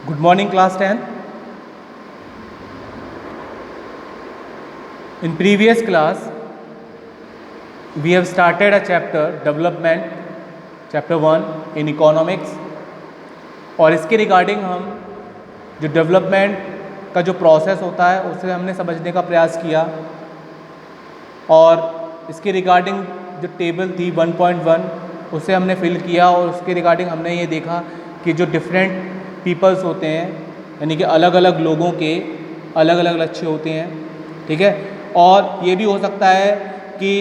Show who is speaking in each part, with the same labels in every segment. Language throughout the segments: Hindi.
Speaker 1: Good morning, class 10. In previous class, we have started a chapter development, chapter 1 in economics. और इसके रिगार्डिंग हम जो डेवलपमेंट का जो प्रोसेस होता है उसे हमने समझने का प्रयास किया और इसके रिगार्डिंग जो टेबल थी 1.1 उसे हमने फिल किया और उसके रिगार्डिंग हमने ये देखा कि जो डिफरेंट पीपल्स होते हैं यानी कि अलग अलग लोगों के अलग अलग लक्ष्य होते हैं, ठीक है। और ये भी हो सकता है कि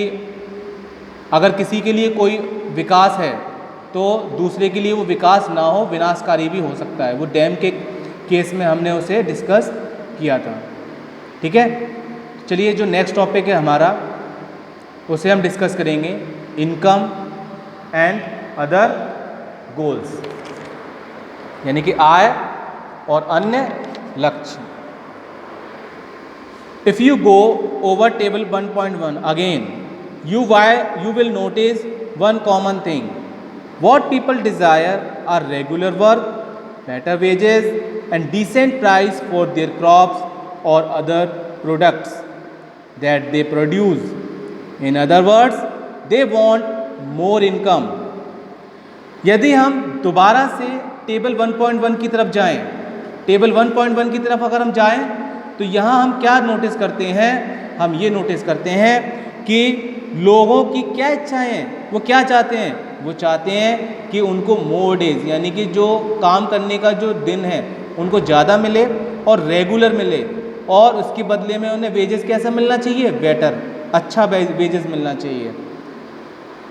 Speaker 1: अगर किसी के लिए कोई विकास है तो दूसरे के लिए वो विकास ना हो, विनाशकारी भी हो सकता है। वो डैम के केस में हमने उसे डिस्कस किया था, ठीक है। चलिए जो नेक्स्ट टॉपिक है हमारा उसे हम डिस्कस करेंगे, इनकम एंड अदर गोल्स, यानी कि आय और अन्य लक्ष्य। If you go over table 1.1 again, you will notice one common thing. What people desire are regular work, better wages and decent price for their crops or other products that they produce. In other words, they want more income. यदि हम दोबारा से टेबल 1.1 की तरफ जाएं, टेबल 1.1 की तरफ अगर हम जाएं तो यहाँ हम क्या नोटिस करते हैं? हम ये नोटिस करते हैं कि लोगों की क्या इच्छाएं हैं, वो क्या चाहते हैं? वो चाहते हैं कि उनको मोर डेज यानी कि जो काम करने का जो दिन है उनको ज़्यादा मिले और रेगुलर मिले, और उसके बदले में उन्हें वेजेस कैसा मिलना चाहिए? बेटर, अच्छा वेजेस मिलना चाहिए,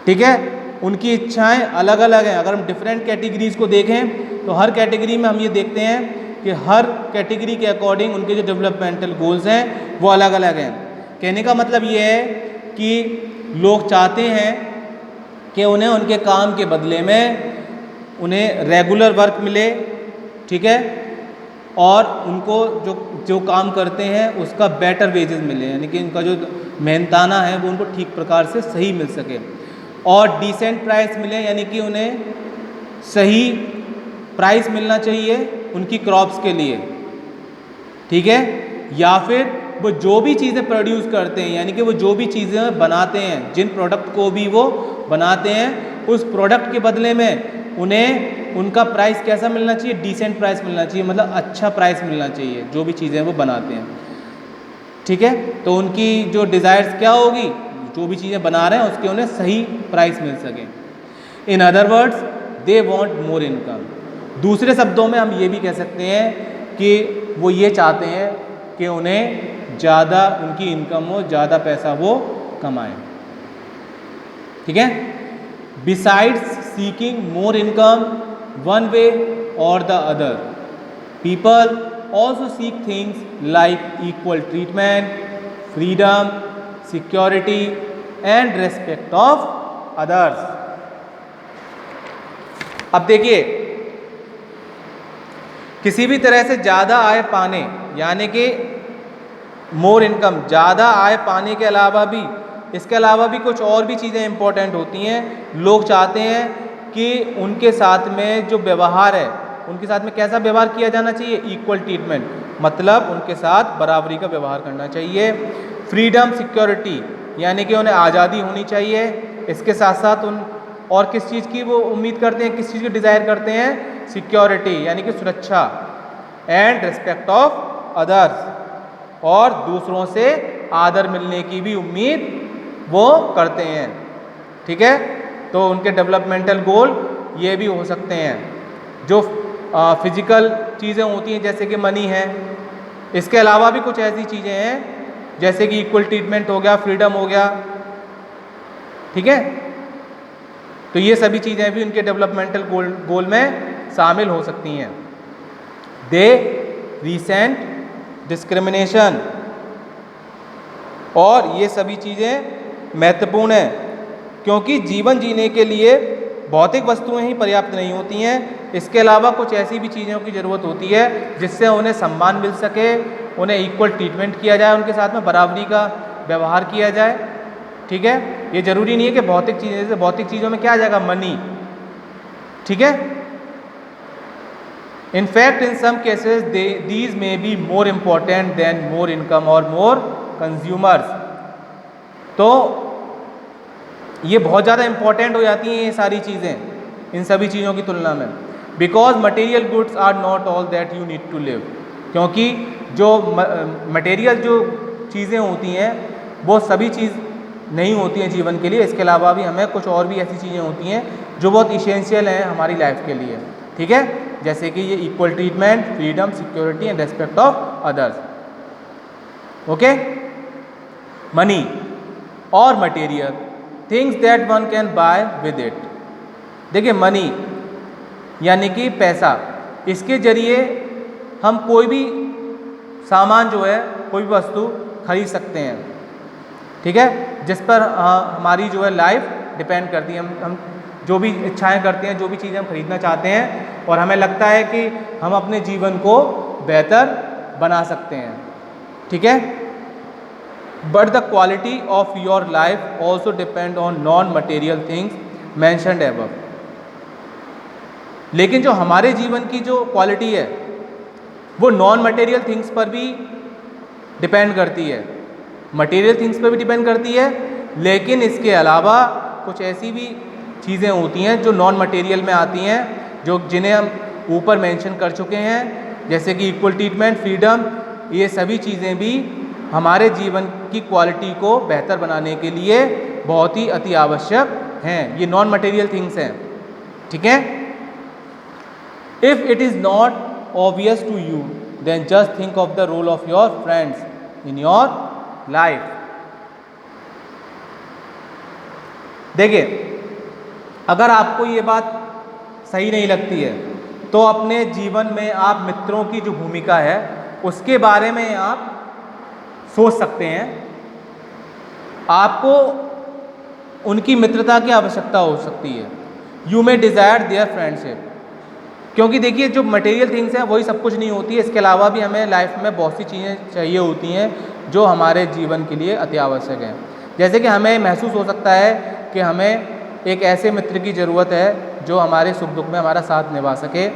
Speaker 1: ठीक है। उनकी इच्छाएं अलग अलग हैं। अगर हम डिफरेंट कैटेगरीज को देखें तो हर कैटेगरी में हम ये देखते हैं कि हर कैटेगरी के अकॉर्डिंग उनके जो डेवलपमेंटल गोल्स हैं वो अलग अलग हैं। कहने का मतलब ये है कि लोग चाहते हैं कि उन्हें उनके काम के बदले में उन्हें रेगुलर वर्क मिले, ठीक है, और उनको जो काम करते हैं उसका बेटर वेजेस मिले, यानी कि उनका जो मेहनताना है वो उनको ठीक प्रकार से सही मिल सके, और डिसेंट प्राइस मिले, यानी कि उन्हें सही प्राइस मिलना चाहिए उनकी क्रॉप्स के लिए, ठीक है। या फिर वो जो भी चीज़ें प्रोड्यूस करते हैं यानी कि वो जो भी चीज़ें बनाते हैं, जिन प्रोडक्ट को भी वो बनाते हैं, उस प्रोडक्ट के बदले में उन्हें उनका प्राइस कैसा मिलना चाहिए? डिसेंट प्राइस मिलना चाहिए, मतलब अच्छा प्राइस मिलना चाहिए जो भी चीज़ें वो बनाते हैं, ठीक है। तो उनकी जो डिज़ायर्स क्या होगी, जो भी चीज़ें बना रहे हैं उसके उन्हें सही प्राइस मिल सके। In other words, they want more income. दूसरे शब्दों में हम ये भी कह सकते हैं कि वो ये चाहते हैं कि उन्हें ज़्यादा उनकी इनकम हो, ज़्यादा पैसा वो कमाएं, ठीक है। Besides seeking more income one way or the other, people also seek things like equal treatment, freedom, security and respect of others. अब देखिए, किसी भी तरह से ज़्यादा आय पाने यानी कि मोर इनकम, ज़्यादा आय पाने के अलावा भी इसके अलावा भी कुछ और भी चीज़ें इंपॉर्टेंट होती हैं। लोग चाहते हैं कि उनके साथ में जो व्यवहार है, उनके साथ में कैसा व्यवहार किया जाना चाहिए? इक्वल ट्रीटमेंट, मतलब उनके साथ बराबरी का व्यवहार करना चाहिए। फ्रीडम, सिक्योरिटी, यानी कि उन्हें आज़ादी होनी चाहिए। इसके साथ साथ उन और किस चीज़ की वो उम्मीद करते हैं, किस चीज़ की डिज़ायर करते हैं? सिक्योरिटी यानी कि सुरक्षा, एंड रिस्पेक्ट ऑफ अदर्स, और दूसरों से आदर मिलने की भी उम्मीद वो करते हैं, ठीक है। तो उनके डेवलपमेंटल गोल ये भी हो सकते हैं। जो फिजिकल चीज़ें होती हैं जैसे कि मनी है, इसके अलावा भी कुछ ऐसी चीज़ें हैं जैसे कि इक्वल ट्रीटमेंट हो गया, फ्रीडम हो गया, ठीक है। तो ये सभी चीज़ें भी उनके डेवलपमेंटल गोल में शामिल हो सकती हैं। दे रिसेंट डिस्क्रिमिनेशन, और ये सभी चीज़ें महत्वपूर्ण हैं क्योंकि जीवन जीने के लिए भौतिक वस्तुएं ही पर्याप्त नहीं होती हैं। इसके अलावा कुछ ऐसी भी चीज़ों की ज़रूरत होती है जिससे उन्हें सम्मान मिल सके, उन्हें इक्वल ट्रीटमेंट किया जाए, उनके साथ में बराबरी का व्यवहार किया जाए, ठीक है। ये ज़रूरी नहीं है कि भौतिक चीज़ें, जैसे भौतिक चीज़ों में क्या आ जाएगा? मनी, ठीक है। In fact, in some cases, these may be more important than more income or more consumers. तो ये बहुत ज़्यादा इम्पॉर्टेंट हो जाती हैं ये सारी चीज़ें इन सभी चीज़ों की तुलना में. Because material goods are not all that you need to live. क्योंकि जो मटेरियल जो चीज़ें होती हैं वो सभी चीज़ नहीं होती हैं जीवन के लिए. इसके अलावा भी हमें कुछ और भी ऐसी चीज़ें होती हैं जो बहुत इसेंशियल हैं हमारी लाइफ के लिए. ठीक है, जैसे कि ये equal treatment, freedom, security and respect of others. Okay, money or material things that one can buy with it. देखिए, मनी यानी कि पैसा, इसके जरिए हम कोई भी सामान जो है, कोई भी वस्तु खरीद सकते हैं. ठीक है, जिस पर हमारी जो है लाइफ डिपेंड करती है. हम जो भी इच्छाएं करते हैं, जो भी चीज़ें हम खरीदना चाहते हैं और हमें लगता है कि हम अपने जीवन को बेहतर बना सकते हैं. ठीक है, but the quality of your life also depend on non material things mentioned above. लेकिन जो हमारे जीवन की जो क्वालिटी है वो नॉन मटेरियल थिंग्स पर भी डिपेंड करती है. मटेरियल थिंग्स पर भी डिपेंड करती है, लेकिन इसके अलावा कुछ ऐसी भी चीज़ें होती हैं जो नॉन मटेरियल में आती हैं, जो जिन्हें हम ऊपर मेंशन कर चुके हैं, जैसे कि इक्वल ट्रीटमेंट, फ्रीडम. ये सभी चीज़ें भी हमारे जीवन की क्वालिटी को बेहतर बनाने के लिए बहुत ही अति आवश्यक हैं. ये नॉन मटेरियल थिंग्स हैं. ठीक है, if it is not obvious to you then just think of the role of your friends in your life. देखिए, अगर आपको ये बात सही नहीं लगती है तो अपने जीवन में आप मित्रों की जो भूमिका है उसके बारे में आप सोच सकते हैं. आपको उनकी मित्रता की आवश्यकता हो सकती है. You may desire their friendship. क्योंकि देखिए, जो मटेरियल थिंग्स हैं वही सब कुछ नहीं होती है. इसके अलावा भी हमें लाइफ में बहुत सी चीज़ें चाहिए होती हैं जो हमारे जीवन के लिए अति आवश्यक हैं. जैसे कि हमें महसूस हो सकता है कि हमें एक ऐसे मित्र की ज़रूरत है जो हमारे सुख दुख में हमारा साथ निभा सके,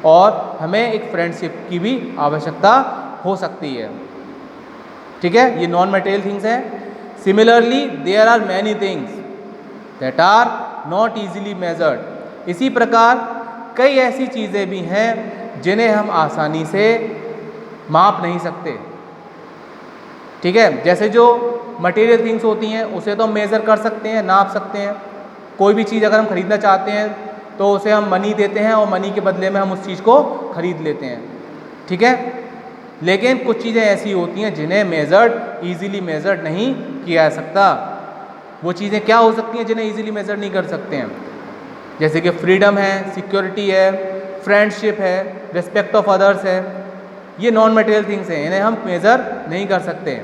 Speaker 1: और हमें एक फ्रेंडशिप की भी आवश्यकता हो सकती है. ठीक है, ये नॉन मटेरियल थिंग्स हैं. Similarly there are many things that are not easily measured. इसी प्रकार कई ऐसी चीज़ें भी हैं जिन्हें हम आसानी से माप नहीं सकते. ठीक है, जैसे जो मटेरियल थिंग्स होती हैं उसे तो हम मेज़र कर सकते हैं, नाप सकते हैं. कोई भी चीज़ अगर हम खरीदना चाहते हैं तो उसे हम मनी देते हैं और मनी के बदले में हम उस चीज़ को खरीद लेते हैं. ठीक है, लेकिन कुछ चीज़ें ऐसी होती हैं जिन्हें ईजिली मेजर्ड नहीं किया जा सकता. वो चीज़ें क्या हो सकती हैं जिन्हें ईजिली मेजर नहीं कर सकते हैं? जैसे कि फ्रीडम है, सिक्योरिटी है, फ्रेंडशिप है, रिस्पेक्ट ऑफ अदर्स है. ये नॉन मटेरियल थिंग्स हैं, इन्हें हम मेज़र नहीं कर सकते.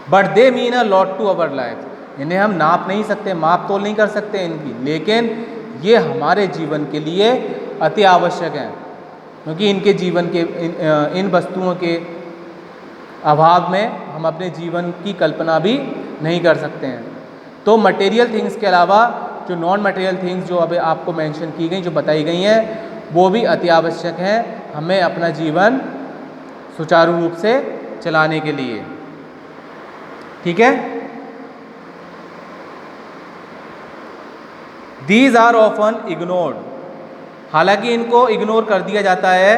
Speaker 1: But they mean a lot to our life. इन्हें हम नाप नहीं सकते, माप तोल नहीं कर सकते इनकी, लेकिन ये हमारे जीवन के लिए अति आवश्यक हैं. क्योंकि इनके जीवन के इन वस्तुओं के अभाव में हम अपने जीवन की कल्पना भी नहीं कर सकते हैं. तो मटेरियल थिंग्स के अलावा जो नॉन मटेरियल थिंग्स जो अभी आपको मेंशन की गई, जो बताई गई हैं, वो भी अति आवश्यक हैं हमें अपना जीवन सुचारू रूप से चलाने के लिए. ठीक है, दीज आर ऑफन इग्नोर्ड. हालांकि इनको इग्नोर कर दिया जाता है.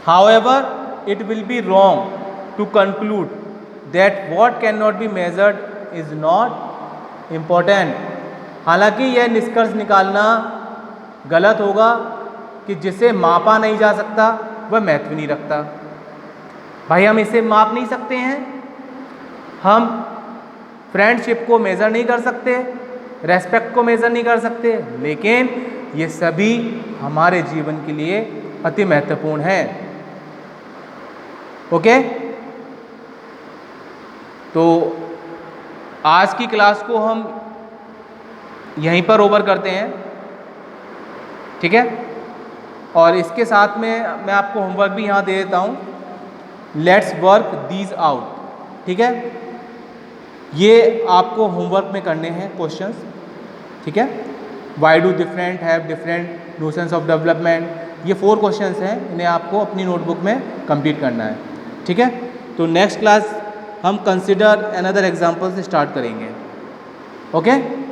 Speaker 1: However it will be wrong to conclude that what can not be measured is not important. हालांकि यह निष्कर्ष निकालना गलत होगा कि जिसे मापा नहीं जा सकता वह महत्व नहीं रखता. भाई, हम इसे माप नहीं सकते हैं, हम फ्रेंडशिप को मेज़र नहीं कर सकते, रेस्पेक्ट को मेज़र नहीं कर सकते, लेकिन ये सभी हमारे जीवन के लिए अति महत्वपूर्ण है. ओके, तो आज की क्लास को हम यहीं पर ओवर करते हैं. ठीक है, और इसके साथ में मैं आपको होमवर्क भी यहाँ दे देता हूँ. Let's work these out. ठीक है, ये आपको होमवर्क में करने हैं क्वेश्चंस. ठीक है, why do different have different notions of development, ये 4 क्वेश्चंस हैं, इन्हें आपको अपनी नोटबुक में कंप्लीट करना है। ठीक है, तो नेक्स्ट क्लास हम कंसिडर अनदर एग्जाम्पल से स्टार्ट करेंगे। ओके।